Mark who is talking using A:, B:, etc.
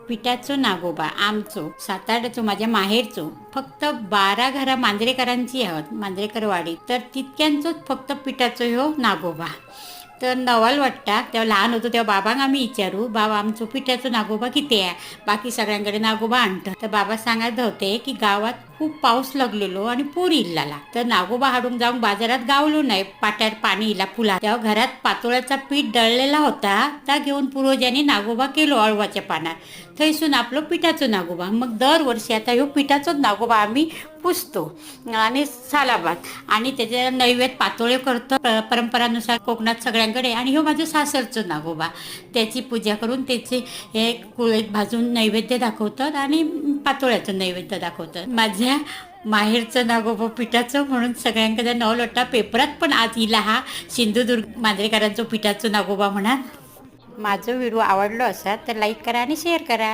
A: पिठाचो नागोबा आमचो साताऱ्याचो माझ्या माहेरचो फक्त 12 घरा मांजरेकरांची आहोत मांजरेकर वाडी तर तितक्यांचोच फक्त पिठाचो ह्यो नागोबा. तर नवल वाटता तेव्हा लहान होतो तेव्हा बाबांक आम्ही विचारू बाबा आमचो पिठाचो नागोबा किती आहे. बाकी सगळ्यांकडे नागोबा आणतं तर बाबा सांगत होते की गावात खूप पाऊस लागलेलो आणि पूर इल्लाला तर नागोबा हाडून जाऊन बाजारात गावलो नाही पाट्यात पाणी इला फुला तेव्हा घरात पातोळ्याचा पीठ दळलेला होता त्या घेऊन पूर्वजांनी नागोबा केलो अळवाच्या पानात थंयसून आपलो पिठाचो नागोबा मग दरवर्षी आता ह्यो पिठाचोच नागोबा आम्ही पुजतो आणि सालाबाद आणि त्याच्या नैवेद्य पातोळे करतो परंपरानुसार कोकणात सगळ्यांकडे आणि ह्यो माझ्या सासरचो नागोबा त्याची पूजा करून त्याचे हे कुळीत भाजून नैवेद्य दाखवतात आणि पातोळ्याचं नैवेद्य दाखवतात. माझ्या माहेरचं नागोबा पिठाचं म्हणून सगळ्यांकडे नाव लोटा पेपरात पण आज इला हा सिंधुदुर्ग मांजरेकरांचो पिठाचो नागोबा म्हणा. माझा व्हिडिओ आवडलो असा तर लाईक करा आणि शेअर करा.